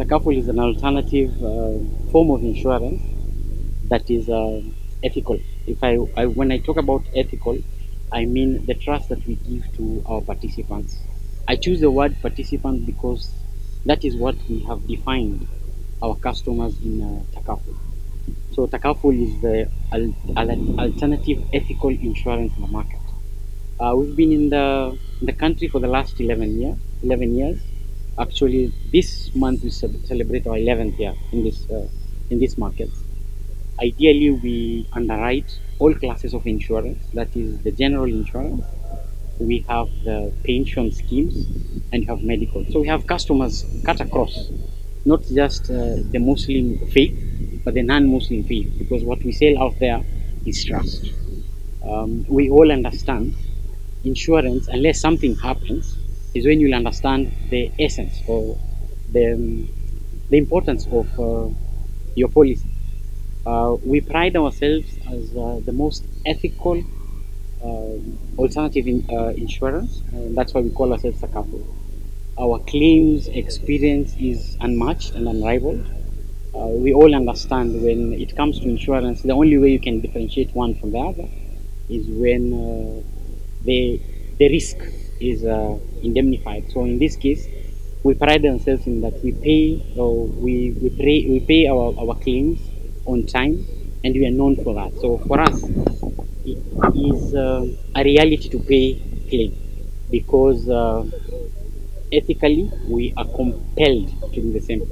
Takaful is an alternative form of insurance that is ethical. When I talk about ethical, I mean the trust that we give to our participants. I choose the word participant because that is what we have defined our customers in Takaful. So Takaful is the alternative ethical insurance in the market. We've been in the country for the last 11 years. Actually, this month we celebrate our 11th year in this market. Ideally, we underwrite all classes of insurance. That is the general insurance. We have the pension schemes, and you have medical. So we have customers cut across, not just the Muslim faith, but the non-Muslim faith, because what we sell out there is trust. We all understand insurance, unless something happens, is when you'll understand the essence or the, the importance of your policy. We pride ourselves as the most ethical alternative insurance, and that's why we call ourselves Takaful. Our claims experience is unmatched and unrivaled. We all understand when it comes to insurance, the only way you can differentiate one from the other is when the risk is indemnified. So in this case, we pride ourselves in that we pay or we pay our claims on time, and we are known for that. So for us, it is a reality to pay claim because ethically we are compelled to do the same.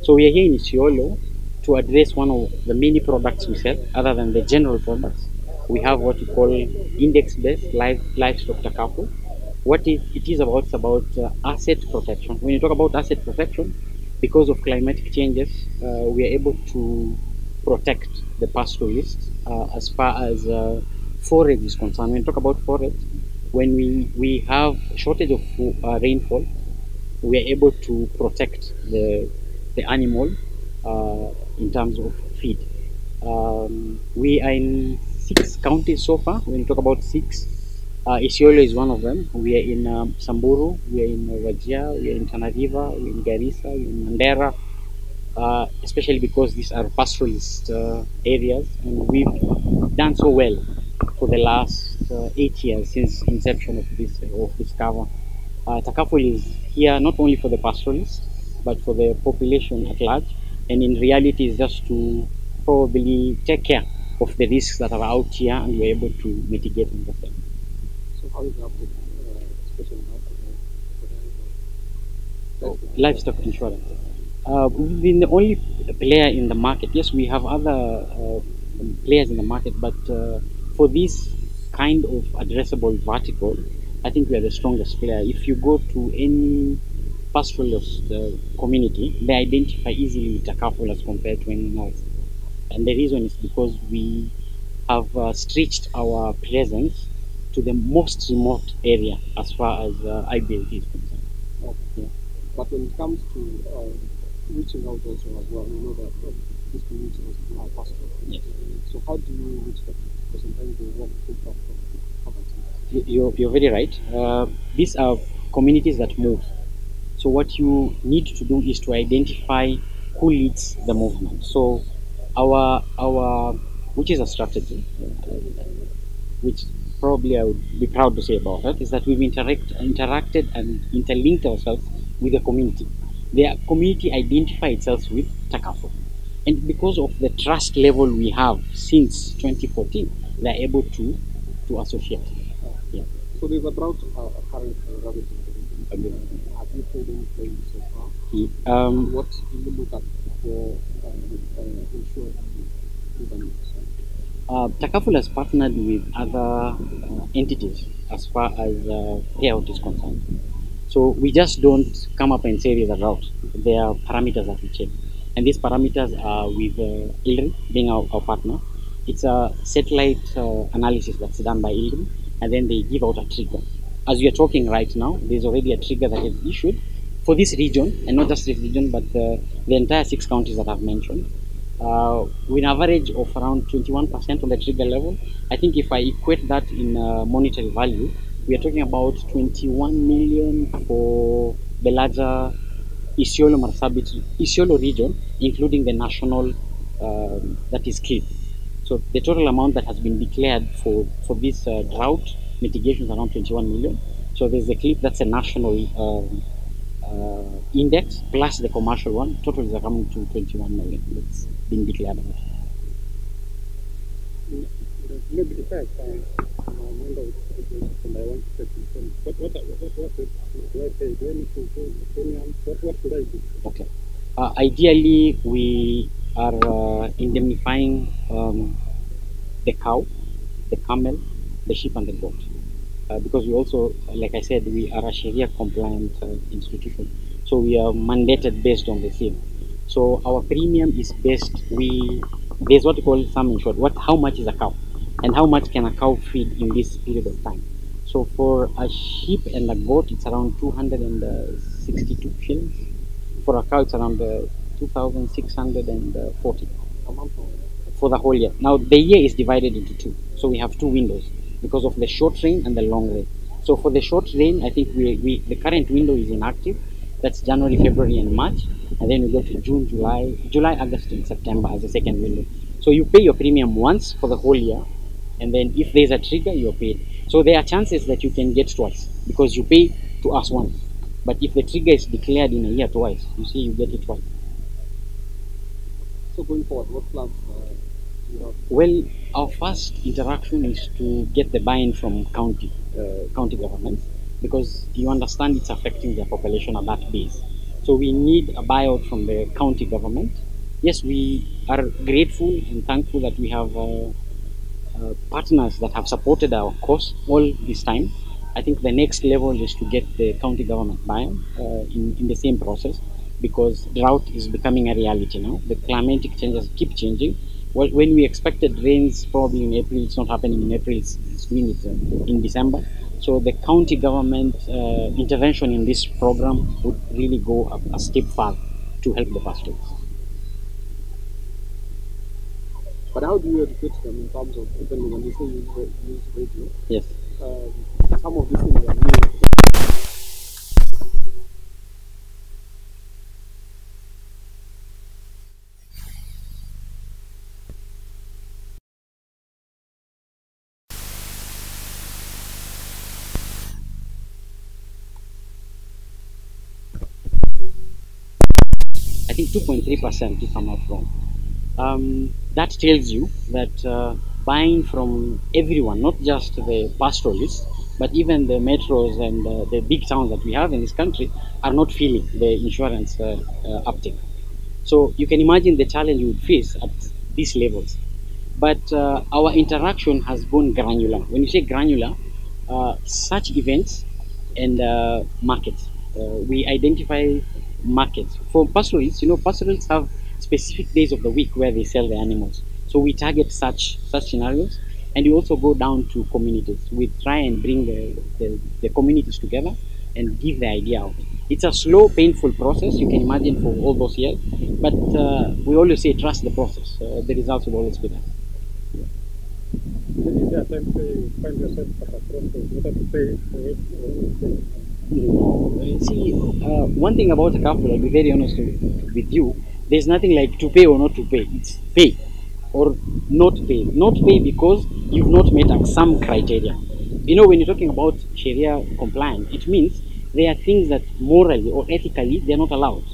So we are here in Isiolo to address one of the many products we sell other than the general products. We have what we call index-based livestock Takaful. What it is about, it's about asset protection. When you talk about asset protection, because of climatic changes, we are able to protect the pastoralists as far as forage is concerned. When you talk about forage, when we have shortage of rainfall, we are able to protect the animal in terms of feed. We are in 6 counties so far. When you talk about 6, Isiolo is one of them. We are in Samburu, we are in Wajir, we are in Tana River, we are in Garissa, we are in Mandera, especially because these are pastoralist areas, and we've done so well for the last 8 years since inception of this cover. Takaful is here not only for the pastoralists, but for the population at large, and in reality is just to probably take care of the risks that are out here, and we're able to mitigate them. So how is the update, especially now for the Livestock insurance. We've been the only player in the market. Yes, we have other players in the market, but for this kind of addressable vertical, I think we are the strongest player. If you go to any pastoralist community, they identify easily Takaful as compared to anyone else. And the reason is because we have stretched our presence to the most remote area as far as IBLT is concerned. okay. Yeah. But when it comes to reaching out also as well, you know that this community has pastoral. Yes. So how do you reach them? Because sometimes they walk too far from poverty. You're very right. These are communities that move. So what you need to do is to identify who leads the movement. So our which is a strategy, which probably I would be proud to say about it, is that we've interacted and interlinked ourselves with the community. The community identify itself with Takaful. And because of the trust level we have since 2014, they're able to associate. Yeah. So there's a drought current ravaging the region. Have you paid any claims so far? What do you look at for insurance companies? Takaful has partnered with other entities as far as payout is concerned. So we just don't come up and say there's a route. There are parameters that we check. And these parameters are with ILRI being our partner. It's a satellite analysis that's done by ILRI, and then they give out a trigger. As we are talking right now, there's already a trigger that is issued for this region, and not just this region, but the entire 6 counties that I've mentioned. With an average of around 21% on the trigger level. I think if I equate that in monetary value, we are talking about 21 million for the larger Isiolo Marsabit, Isiolo region, including the national that is Klip. So the total amount that has been declared for this drought mitigation is around 21 million. So there's the Klip, that's a national index plus the commercial one. Total is around to 21 million that's been declared. Maybe the fact member of the and I want to take what do I pay? Do I need to pay premium? What should I do? Okay. Ideally, we are indemnifying the cow, the camel, the sheep, and the goat. Because we also, like I said, we are a Sharia compliant institution. So we are mandated based on the same. So our premium is based, there's what we call sum insured. How much is a cow? And how much can a cow feed in this period of time? So for a sheep and a goat, it's around 262 shillings. For a cow, it's around 2,640 A month for the whole year. Now the year is divided into two, so we have two windows because of the short rain and the long rain. So for the short rain, I think the current window is inactive. That's January, February, and March, and then we go to June, July, August, and September as the second window. So you pay your premium once for the whole year, and then if there's a trigger, you're paid. So there are chances that you can get twice because you pay to us once. But if the trigger is declared in a year twice, you see you get it twice. So going forward, what plans you have? Well, our first interaction is to get the buy-in from county governments because you understand it's affecting their population at that base. So we need a buyout from the county government. Yes, we are grateful and thankful that we have partners that have supported our cause all this time. I think the next level is to get the county government buy-in in the same process because drought is becoming a reality now. The climatic changes keep changing. Well, when we expected rains probably in April, it's not happening in April, it's doing it in December. So the county government intervention in this program would really go a step far to help the pastoralists. But how do you educate them in terms of, even when you say use radio? Yes. Some of these things are new. I think 2.3%, if I'm not wrong. That tells you that buying from everyone, not just the pastoralists, but even the metros and the big towns that we have in this country, are not feeling the insurance uptake. So you can imagine the challenge we would face at these levels. But our interaction has gone granular. When you say granular, such events and markets, we identify markets. For pastoralists, pastoralists have specific days of the week where they sell the animals. So we target such scenarios, and we also go down to communities. We try and bring the communities together and give the idea out. It's a slow, painful process, you can imagine, for all those years. But we always say trust the process. The results will always be there. Is there a time you find yourself at a crossroads, whether to pay for it or See, one thing about Takaful, I'll be very honest with you, there's nothing like to pay or not to pay. It's pay or not pay. Not pay because you've not met some criteria. When you're talking about Sharia compliance, it means there are things that morally or ethically they're not allowed.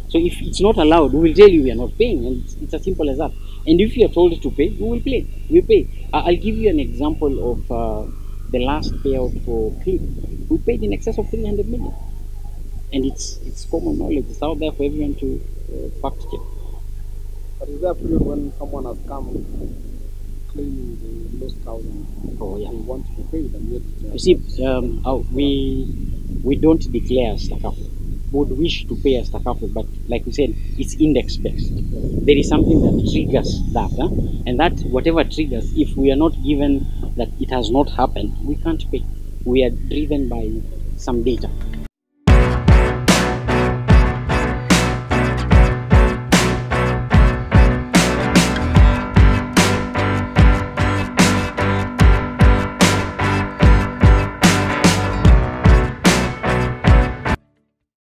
So if it's not allowed, we will tell you we are not paying, and it's as simple as that. And if you are told to pay, we will pay. We pay. I'll give you an example of the last payout for Clip. We paid in excess of 300 million, and it's common knowledge. It's out there for everyone to fact check. But is there a period when someone has come claiming they lost thousands? Oh yeah. They want to be paid, and yet you see, we don't declare as Takaful. We would wish to pay as Takaful, but like we said, it's index based. There is something that triggers that, and that whatever triggers, if we are not given that it has not happened, we can't pay. We are driven by some data.